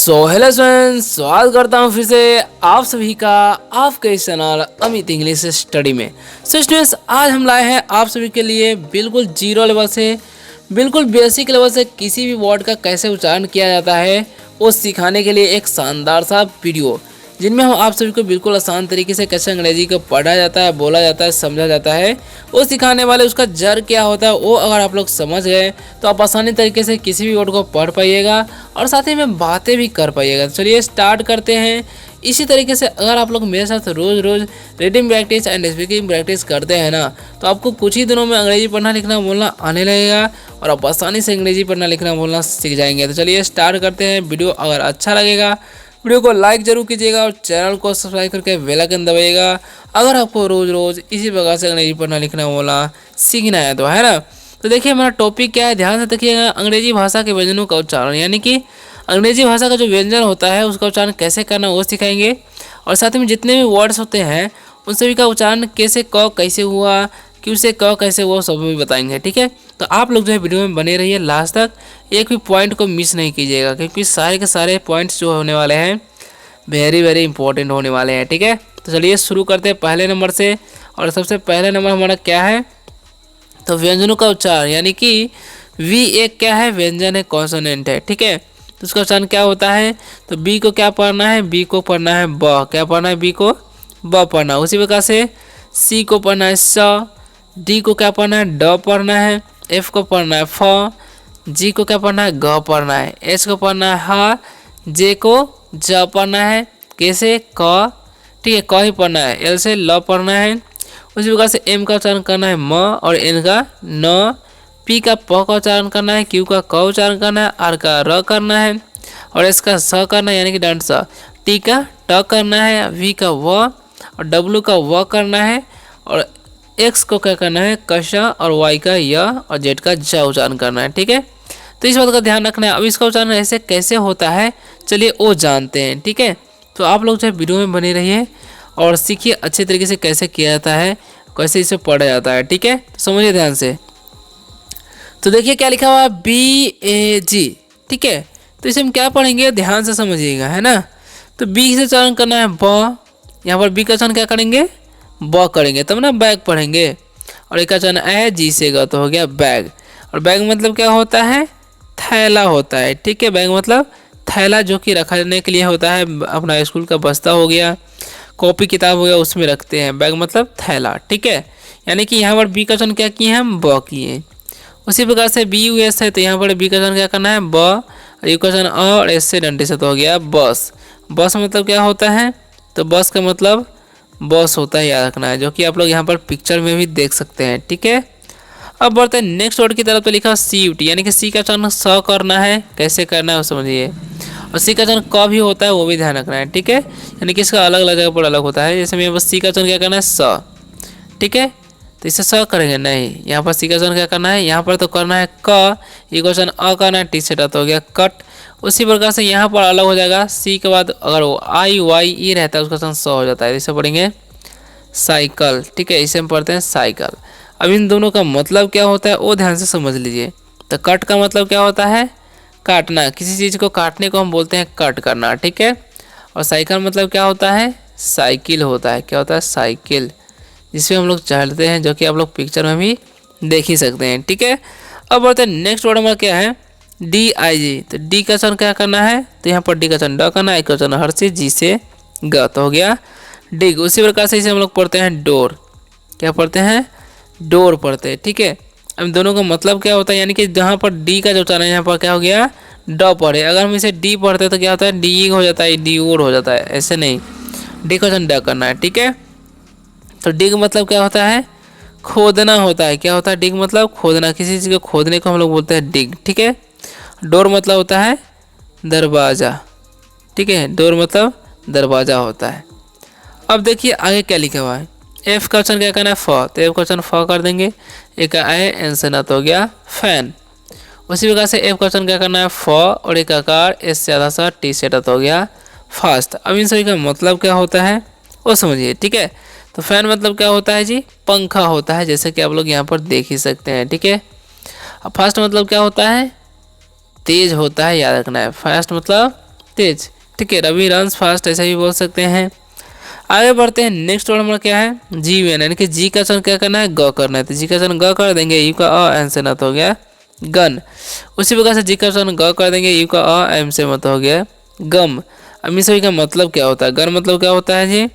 Hello friends, स्वागत करता हूँ फिर से आप सभी का आपके इस चैनल अमित इंग्लिश स्टडी में। स्टूडेंट्स, आज हम लाए हैं आप सभी के लिए बिल्कुल जीरो लेवल से बिल्कुल बेसिक लेवल से किसी भी वर्ड का कैसे उच्चारण किया जाता है वो सिखाने के लिए एक शानदार सा वीडियो, जिनमें हम आप सभी को बिल्कुल आसान तरीके से कैसे अंग्रेजी को पढ़ा जाता है, बोला जाता है, समझा जाता है, वो सिखाने वाले उसका जड़ क्या होता है वो अगर आप लोग समझ गए तो आप आसानी तरीके से किसी भी वर्ड को पढ़ पाइएगा और साथ ही में बातें भी कर पाइएगा। तो चलिए स्टार्ट करते हैं। इसी तरीके से अगर आप लोग मेरे साथ रोज़ रोज़ reading practice and speaking practice करते हैं ना, तो आपको कुछ ही दिनों में अंग्रेजी पढ़ना लिखना बोलना आने लगेगा और आप आसानी से अंग्रेजी पढ़ना लिखना बोलना सीख जाएंगे। तो चलिए स्टार्ट करते हैं। वीडियो अगर अच्छा लगेगा वीडियो को लाइक जरूर कीजिएगा और चैनल को सब्सक्राइब करके बेल आइकन दबाइएगा अगर आपको रोज़ रोज़ इसी प्रकार से अंग्रेजी पढ़ना लिखना बोलना सीखना है तो, है ना। तो देखिए हमारा टॉपिक क्या है, ध्यान से देखिएगा। अंग्रेजी भाषा के व्यंजनों का उच्चारण, यानी कि अंग्रेजी भाषा का जो व्यंजन होता है उसका उच्चारण कैसे करना वो सिखाएंगे और साथ में जितने भी वर्ड्स होते हैं उन सभी का उच्चारण कैसे क कैसे हुआ, क्यों से क कैसे, वो सब भी बताएंगे। ठीक है, तो आप लोग जो है वीडियो में बने रहिए लास्ट तक, एक भी पॉइंट को मिस नहीं कीजिएगा क्योंकि सारे के सारे पॉइंट्स जो होने वाले हैं वेरी वेरी इंपॉर्टेंट होने वाले हैं। ठीक है, तो चलिए शुरू करते हैं पहले नंबर से। और सबसे पहले नंबर हमारा क्या है, तो व्यंजनों का उच्चारण, यानी कि वी एक क्या है, व्यंजन है, कॉन्सोनेंट है। ठीक है, तो उसका उच्चारण क्या होता है, तो बी को क्या पढ़ना है, बी को पढ़ना है ब, क्या पढ़ना है, बी को ब पढ़ना। उसी प्रकार से सी को पढ़ना है स, डी को क्या पढ़ना है, ड पढ़ना है, एफ को पढ़ना है फ, जी को क्या पढ़ना है, ग पढ़ना है, एच को पढ़ना है ह, जे को ज पढ़ना है, कैसे क, ठीक है, क ही पढ़ना है, एल से ल पढ़ना है। उसी प्रकार से एम का उच्चारण करना है म और एन का न, पी का प का उच्चारण करना है, क्यू का क उच्चारण करना है, आर का र करना है और एस का स करना है, यानी कि डंट स, टी का ट करना है, वी का व और डब्ल्यू का व करना है और एक्स को क्या करना है, कश और वाई का य और जेड का ज उच्चारण करना है। ठीक है, तो इस बात का ध्यान रखना है। अब इसका उच्चारण ऐसे कैसे होता है चलिए वो जानते हैं। ठीक है, तो आप लोग जो है वीडियो में बने रहिए और सीखिए अच्छे तरीके से कैसे किया जाता है, कैसे इसे पढ़ा जाता है। ठीक है, तो समझिए ध्यान से। तो देखिए क्या लिखा हुआ है, बी ए जी। ठीक है, तो इसे हम क्या पढ़ेंगे, ध्यान से समझिएगा, है ना। तो बी से उच्चारण करना है ब, यहाँ पर बी का उच्चारण क्या करेंगे, ब करेंगे, तब ना बैग पढ़ेंगे। और एक का उच्चारण है जी से ग, तो हो गया बैग। और बैग मतलब क्या होता है, थैला होता है। ठीक है, बैग मतलब थैला जो कि रखने के लिए होता है, अपना स्कूल का बस्ता हो गया, कॉपी किताब हो गया, उसमें रखते हैं। बैग मतलब थैला। ठीक है, यानी कि यहाँ पर बी का उच्चारण क्या किए हैं, हम ब किए। उसी प्रकार से बी यू एस है, तो यहाँ पर बी का उच्चारण क्या करना है ब, और यू का उच्चारण और एस से डंडे से, तो हो गया बस। बस मतलब क्या होता है, तो बस का मतलब बस होता है, याद रखना है, जो कि आप लोग यहाँ पर पिक्चर में भी देख सकते हैं। ठीक है, अब बढ़ते हैं नेक्स्ट वर्ड की तरफ। तो लिखा सी यू टी, यानी कि सी का उच्चारण स करना है, कैसे करना है वो समझिए। और सी का उच्चारण क भी होता है, वो भी ध्यान रखना है। ठीक है, यानी कि इसका अलग अलग जगह पर अलग होता है। जैसे मैं बस सी का उच्चारण क्या करना है स, ठीक है, तो इसे स करेंगे नहीं, यहाँ पर सी का उच्चारण क्या करना है, यहाँ पर तो करना है क, ये क्वेश्चन अ करना है, टी से तो हो गया कट। उसी प्रकार से यहाँ पर अलग हो जाएगा, सी के बाद अगर वो आई वाई ई रहता है उसका उच्चारण स हो जाता है, इसे पढ़ेंगे साइकिल। ठीक है, इसे हम पढ़ते हैं साइकिल। अब इन दोनों का मतलब क्या होता है वो ध्यान से समझ लीजिए। तो कट का मतलब क्या होता है, काटना, किसी चीज़ को काटने को हम बोलते हैं कट करना। ठीक है, और साइकिल मतलब क्या होता है, साइकिल होता है, क्या होता है, साइकिल, जिसमें हम लोग चढ़ते हैं, जो कि आप लोग पिक्चर में भी देख ही सकते हैं। ठीक है, अब बढ़ते हैं नेक्स्ट वर्ड हमारा क्या है, डी आई जी। तो डी का उच्चारण क्या करना है, तो यहाँ पर डी का उच्चारण ड करना है, आई का उच्चारण हर से, जी से ग, तो हो गया डिग। उसी प्रकार से इसे हम लोग पढ़ते हैं डोर, क्या पढ़ते हैं, डोर पढ़ते हैं। ठीक है, अब दोनों का मतलब क्या होता है, यानी कि जहाँ पर डी का जो उच्चारण है यहाँ पर क्या हो गया, ड पढ़े। अगर हम इसे डी पढ़ते हैं तो क्या होता है, डी हो जाता है, डी ओर हो जाता है, ऐसे नहीं, डी का उच्चारण ड करना है। ठीक है, तो डिग मतलब क्या होता है, खोदना होता है। क्या होता है, डिग मतलब खोदना, किसी चीज़ को खोदने को हम लोग बोलते हैं डिग। ठीक है, डोर मतलब होता है दरवाज़ा। ठीक है, डोर मतलब दरवाज़ा होता है। अब देखिए आगे क्या लिखा हुआ है, एफ का उच्चारण क्या करना है फ, तो एफ का उच्चारण फ कर देंगे, एक का ए एन से ना, तो हो गया फैन। उसी प्रकार से एफ का उच्चारण क्या करना है फ और एक आकार एस से आधा सा टी से, तो हो गया फास्ट। अब इन सभी का मतलब क्या होता है वो समझिए। ठीक है, तो फैन मतलब क्या होता है जी, पंखा होता है, जैसे कि आप लोग यहाँ पर देख ही सकते हैं। ठीक है, अब फास्ट मतलब क्या होता है, तेज होता है, याद रखना है, फास्ट मतलब तेज, ठीक है। रवि रन्स फास्ट, ऐसा भी बोल सकते हैं। आगे बढ़ते हैं, नेक्स्ट वर्ड हमारा क्या है, जीवन, यानी कि जी का चयन क्या करना है, ग करना है। तो जी का चयन ग कर देंगे, यू का अ एन से नत हो गया गन। उसी प्रकार से जी का चयन ग कर देंगे, यू का अ एम से मत हो गया गम। अब इस सभी का मतलब क्या होता है, गन मतलब क्या होता है जी,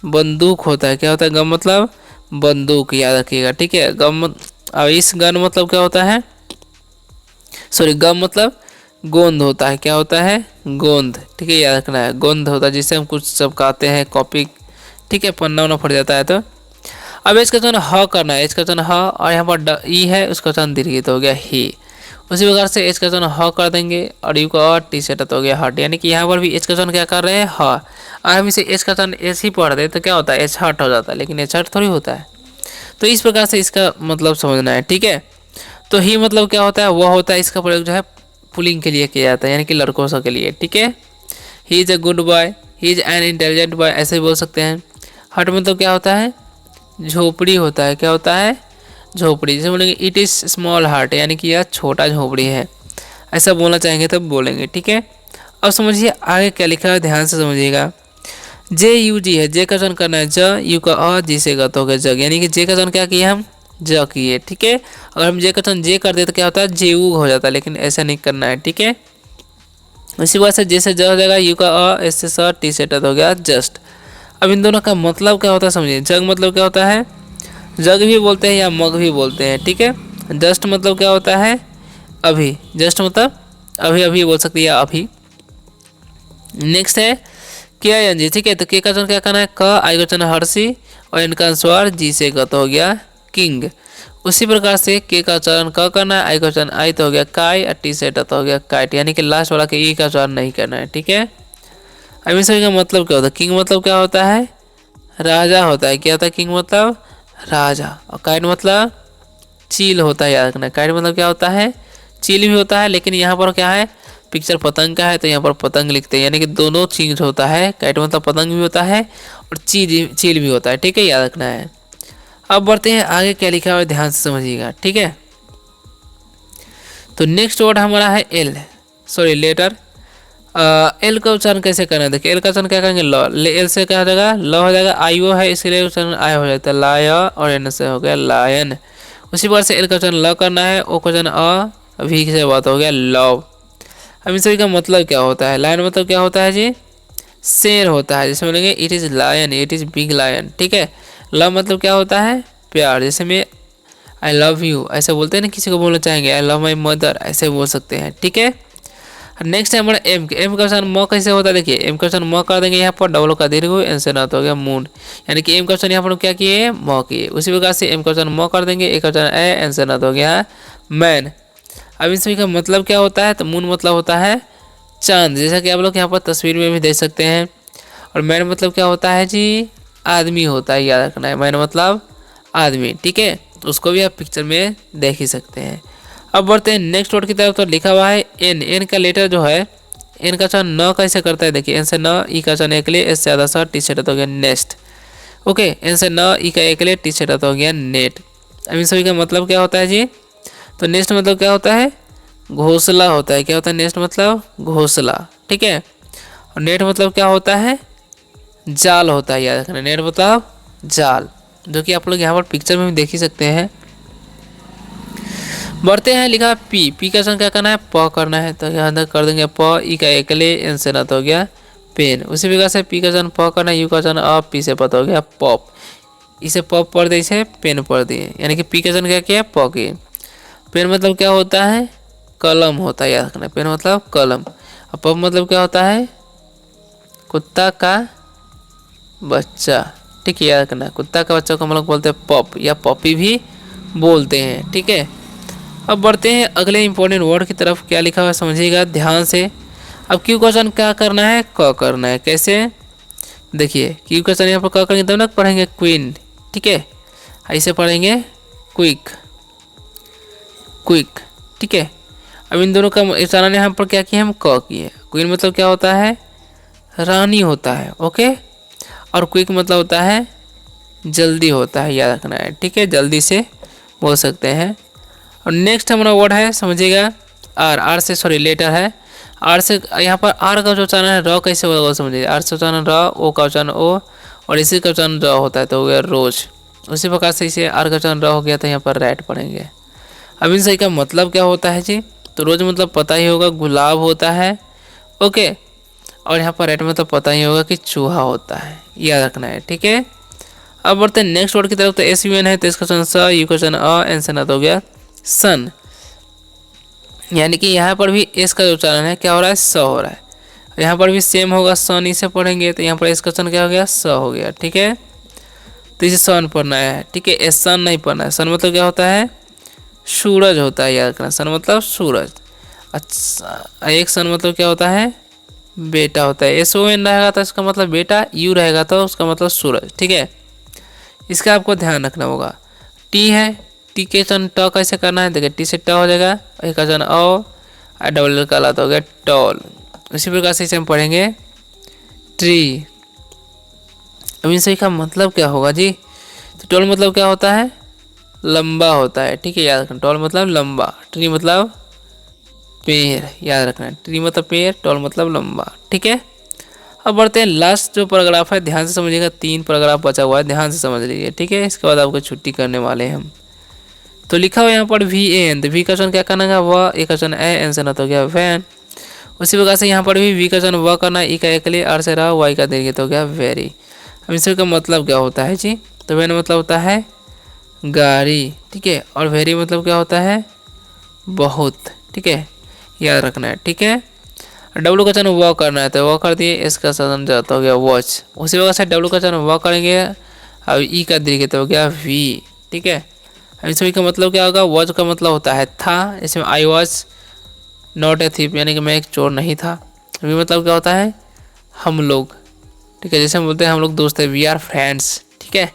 बंदूक होता है। क्या होता है, गम मतलब बंदूक, याद रखिएगा, ठीक है। अब इस गन मतलब क्या होता है, सॉरी गम मतलब गोंद होता है। क्या होता है, गोंद, ठीक है, याद रखना है। गोंद होता है जिससे हम कुछ चिपकाते हैं, कॉपी, ठीक है, पन्ना वन्ना फट जाता है। तो अब इसका चयन ह करना है, इसका चयन ह, और यहाँ पर ई है, उसका चयन दीर्घित हो गया ही। उसी प्रकार से एच का चयन ह कर देंगे, और यू का टी सेट हो गया हट, यानी कि यहाँ पर भी एच का चयन क्या कर रहे हैं, ह। और हम इसे एच का चयन एच ही पढ़ दे तो क्या होता है, एच हट हो जाता है, लेकिन एच हट थोड़ी होता है। तो इस प्रकार से इसका मतलब समझना है, ठीक है। तो ही मतलब क्या होता है, वह होता है, इसका प्रयोग जो है पुलिंग के लिए किया जाता है, यानी कि लड़कों सब के लिए, ठीक है। He is a good boy, he is an intelligent boy, ऐसे भी बोल सकते हैं। हट मतलब क्या होता है, झोपड़ी होता है। क्या होता है, झोपड़ी। जैसे बोलेंगे इट इज़ स्मॉल हार्ट, यानी कि यह छोटा झोपड़ी है, ऐसा बोलना चाहेंगे तब बोलेंगे, ठीक है। अब समझिए आगे क्या लिखा है, ध्यान से समझिएगा। जे यू जी है, जे का चयन करना है, ज यू का अ जी से गत हो गया जग, यानी कि जे का चयन क्या किया हम, ज किए, ठीक है। अगर हम जे का चयन जे कर दे तो क्या होता है, जेऊ हो जाता है, लेकिन ऐसा नहीं करना है, ठीक है। उसी बात से जैसे ज हो जाएगा, यू का अ एस से स टी से ट हो गया जस्ट। अब इन दोनों का मतलब क्या होता है समझिए। जग मतलब क्या होता है, जग भी बोलते हैं या मग भी बोलते हैं, ठीक है। जस्ट मतलब क्या होता है, अभी, जस्ट मतलब अभी अभी बोल सकते हैं या अभी। नेक्स्ट है के आई एन जी, ठीक है। तो के का चयन क्या करना है, क, आई का चयन हर्षी, और एन का अनुस्वार जी से गत हो गया किंग। उसी प्रकार से के का चयन क करना है, आई का चयन आई तो हो गया काय, और टी से ट हो गया काइट, यानी कि लास्ट वाला के ई का चयन नहीं करना है, ठीक है। अब इन सभी का मतलब क्या होता है, किंग मतलब क्या होता है, राजा होता है। क्या होता है, किंग मतलब राजा, और काइट मतलब चील होता है, याद रखना। काइट मतलब क्या होता है, चील भी होता है, लेकिन यहाँ पर क्या है, पिक्चर पतंग का है तो यहाँ पर पतंग लिखते हैं, यानी कि दोनों चीज होता है। काइट मतलब पतंग भी होता है और चील भी होता है, ठीक है, याद रखना है। अब बढ़ते हैं आगे, क्या लिखा हुआ है ध्यान से समझिएगा, ठीक है। तो नेक्स्ट वर्ड हमारा है एल, सॉरी लेटर। एल का उच्चारण कैसे करना है, देखिए एल का उच्चारण क्या करेंगे, ल, एल से क्या हो जाएगा, ल हो जाएगा, आई ओ है इसलिए उच्चारण आई हो जाता है, लाय, और एन से हो गया लायन। उसी बार से एल का उच्चारण ल करना है, ओ का उच्चारण अ, वी से बात हो गया लव। अब इन सभी का मतलब क्या होता है, लायन मतलब क्या होता है जी, शेर होता है। जैसे बोलेंगे it is lion, it is big lion, ठीक है। लव मतलब क्या होता है, प्यार। जैसे मैं आई लव यू ऐसे बोलते हैं ना, किसी को बोलना चाहेंगे आई लव माई मदर, ऐसे बोल सकते हैं, ठीक है। नेक्स्ट है हमारा एम के, एम का ऑप्शन म कैसे होता है, देखिए एम का ऑप्शन म कर देंगे, यहाँ पर डबल का दीर्घ एन से नात हो गया मून, यानी कि एम का ऑप्शन यहाँ पर क्या किए, म किए। उसी प्रकार से एम का ऑप्शन म कर देंगे, एक ऑप्शन ए एन से नात हो गया मैन। अब इन सभी का मतलब क्या होता है, तो मून मतलब होता है चांद, जैसा कि आप लोग यहाँ पर तस्वीर में भी देख सकते हैं। और मैन मतलब क्या होता है जी, आदमी होता है, याद रखना है, मैन मतलब आदमी, ठीक है। उसको भी आप पिक्चर में देख ही सकते हैं। अब बढ़ते हैं नेक्स्ट वर्ड की तरफ, तो लिखा हुआ है एन, एन का लेटर जो है, एन का चयन न कैसे करता है, देखिए एन से न, ई का चयन एक लिए, एस से आधा सा, टी से हो गया नेस्ट, ओके। एन से न, ई का एक लिए, टी से हो गया नेट। अब इन सभी का मतलब क्या होता है जी, तो नेस्ट मतलब क्या होता है, घोंसला होता है। क्या होता है, नेस्ट मतलब घोंसला, ठीक है। और नेट मतलब क्या होता है, जाल होता है, याद रखना, नेट मतलब जाल, जो कि आप लोग यहाँ पर पिक्चर में भी देख ही सकते हैं। बढ़ते हैं, लिखा पी, पी का संग क्या करना है, प करना है, तो यहाँ तक कर देंगे प, ई का एकले, एन से नात हो गया पेन। उसी प्रकार से पी का जन प करना है, यू का जन अ, पी से पता हो गया पॉप, इसे पॉप पढ़ दिए, इसे पेन पढ़ दिए, यानी कि पी का जन क्या किया, प किए। पेन मतलब क्या होता है, कलम होता है, याद रखना, पेन मतलब कलम। और पॉप मतलब क्या होता है, कुत्ता का बच्चा, ठीक है, याद रखना, कुत्ता का बच्चा को हम लोग बोलते हैं पॉप या पॉपी भी बोलते हैं, ठीक है। अब बढ़ते हैं अगले इंपॉर्टेंट वर्ड की तरफ, क्या लिखा हुआ है समझिएगा ध्यान से। अब क्यू क्वेश्चन क्या करना है, क करना है, कैसे, देखिए क्यू क्वेश्चन यहाँ पर क करेंगे तब ना पढ़ेंगे क्वीन, ठीक है, ऐसे पढ़ेंगे क्विक, क्विक, ठीक है। अब इन दोनों का उच्चारण यहाँ पर क्या किए हम, क किए। क्वीन मतलब क्या होता है, रानी होता है, ओके। और क्विक मतलब होता है जल्दी होता है, याद रखना है, ठीक है, जल्दी से बोल सकते हैं। और नेक्स्ट हमारा वर्ड है समझिएगा आर, आर से सॉरी लेटर है, आर से यहाँ पर आर का जो उच्चारण है र कैसे होगा वो समझिए। आर से उच्चारण र, ओ का उच्चारण ओ और इसी का उच्चारण र होता है, तो हो गया रोज। उसी प्रकार से इसे आर का उच्चारण र हो गया, तो यहाँ पर रैट पढ़ेंगे। अब इन सही का मतलब क्या होता है जी, तो रोज मतलब पता ही होगा गुलाब होता है, ओके। और यहाँ पर रैट मतलब पता ही होगा कि चूहा होता है, याद रखना है, ठीक है। अब बढ़ते हैं नेक्स्ट वर्ड की तरफ। तो एस यू एन है, तो इसका उच्चारण स, यू का उच्चारण अ, एन से ना तो हो गया सन। यानी कि यहाँ पर भी एस का जो उच्चारण है क्या हो रहा है, स हो रहा है। यहाँ पर भी सेम होगा, सन इसे पढ़ेंगे, तो यहाँ पर एस का उच्चारण क्या हो गया, स हो गया, ठीक है। तो इसे सन पढ़ना है, ठीक है, एस सन नहीं पढ़ना है। सन मतलब क्या होता है, सूरज होता है, याद रखना। सन मतलब सूरज। अच्छा, एक सन मतलब क्या होता है, बेटा होता है। एस ओ एन रहेगा तो इसका मतलब बेटा, यू रहेगा तो उसका मतलब सूरज, ठीक है। इसका आपको ध्यान रखना होगा। टी है, टी के चन ट कैसे करना है, देखिए टी से ट हो जाएगा, एक का चन ओ, डबल एल का ला तो हो गया टॉल। इसी प्रकार से इसे हम पढ़ेंगे ट्री। अब इन सभी का मतलब क्या होगा जी, तो टॉल मतलब क्या होता है, लंबा होता है, ठीक है, याद रखना। टॉल मतलब लंबा, ट्री मतलब पेड़, याद रखना। ट्री मतलब पेड़, टॉल मतलब लंबा, ठीक है। अब बढ़ते हैं लास्ट जो पैराग्राफ है, ध्यान से समझिएगा, 3 पैराग्राफ बचा हुआ है, ध्यान से समझ लीजिए, ठीक है। इसके बाद आपको छुट्टी करने वाले हैं हम। तो लिखा हुआ यहाँ पर वी ए एन, तो वी का वचन क्या करना है, वह, ए का वचन ए, एन से ना तो गया वैन। उसी प्रकार से यहाँ पर भी वी का वचन वह करना है, ई का एक लिए, आर से रहा, वाई का दीर्घ तो गया वेरी। अब इसका का मतलब क्या होता है जी, तो वैन मतलब होता है गाड़ी, ठीक है, और वेरी मतलब क्या होता है, बहुत, ठीक है, याद रखना है, ठीक है। डब्लू का चरण वॉक करना है, तो वॉक कर दिए, इसका सदन जाता हो गया वॉच। उसी वजह से डब्लू का चरण वॉक करेंगे, अब ई का दीर्घ तो हो गया वी, ठीक है। अब इसमें का मतलब क्या होगा, वॉच का मतलब होता है था, इसमें I was not a thief, यानी कि मैं एक चोर नहीं था। वी मतलब क्या होता है, हम लोग, ठीक है, जैसे हम बोलते हैं हम लोग दोस्त हैं, वी आर फ्रेंड्स, ठीक है।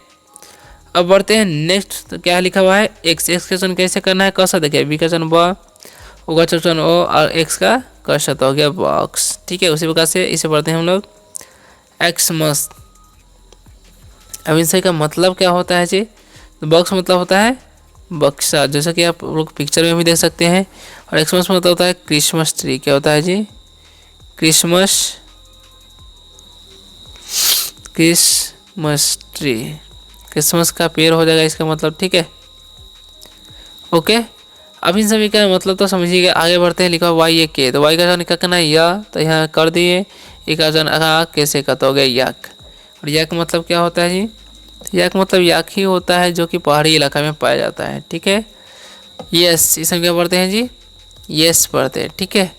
अब बढ़ते हैं नेक्स्ट, तो क्या लिखा हुआ है, एक्स। एक्स का चरण कैसे करना है, कैसा देखिए, वी का चरण ब, ओ का चरण ओ, और एक्स का कशत हो गया बॉक्स, ठीक है। उसी प्रकार से इसे पढ़ते हैं हम लोग एक्स मस्त। अब इनसे का मतलब क्या होता है जी, तो बॉक्स मतलब होता है बक्सा, जैसा कि आप लोग पिक्चर में भी देख सकते हैं। और एक्समस मतलब होता है क्रिसमस ट्री, क्या होता है जी, क्रिसमस, क्रिसमस ट्री, क्रिसमस का पेड़ हो जाएगा इसका मतलब, ठीक है, ओके। अब इन सभी का मतलब तो समझिएगा, आगे बढ़ते हैं। लिखा वाई ए के, तो वाई का वचन क्या करना है, या, तो यहाँ कर दिए, एक वचन कैसे का तो हो गया याक। और याक मतलब क्या होता है जी, याक मतलब याक ही होता है जो कि पहाड़ी इलाका में पाया जाता है, ठीक है। यस, इसमें क्या पढ़ते हैं जी, यस पढ़ते हैं, ठीक है।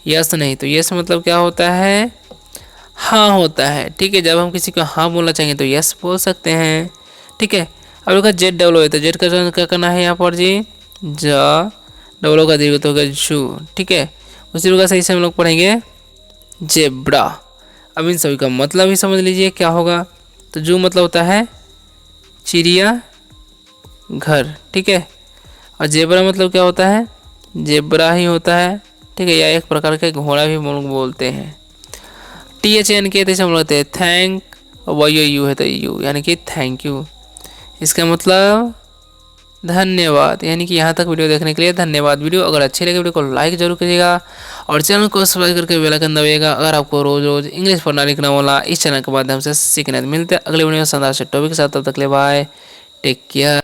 यस नहीं, तो यस मतलब क्या होता है, हाँ होता है, ठीक है। जब हम किसी को हाँ बोलना चाहेंगे तो यस बोल सकते हैं, ठीक है। अब लोग जेड डब्लो है, तो जेड का वचन क्या करना है यहाँ पर जी, जा, डब्लो का दीर्घ तो होगा जू, ठीक है। उसी प्रकार से इसे हम लोग पढ़ेंगे जेब्रा। अब इन सभी का मतलब ही समझ लीजिए क्या होगा, तो जू मतलब होता है चिड़िया घर, ठीक है। और जेब्रा मतलब क्या होता है, जेब्रा ही होता है, ठीक है, या एक प्रकार का घोड़ा भी हम लोग बोलते हैं। टी एच एन के हम लोग हैं थैंक, और वाई यू है तो यू, यानी कि थैंक यू, इसका मतलब धन्यवाद। यानी कि यहाँ तक वीडियो देखने के लिए धन्यवाद। वीडियो अगर अच्छी लगे वीडियो को लाइक जरूर करिएगा और चैनल को सब्सक्राइब करके बेल आइकन दबाइएगा। अगर आपको रोज रोज इंग्लिश पढ़ना लिखना वाला इस चैनल के माध्यम से सीखने मिलते हैं अगले वीडियो में शानदार से टॉपिक के साथ। तब तक ले बाय, टेक केयर।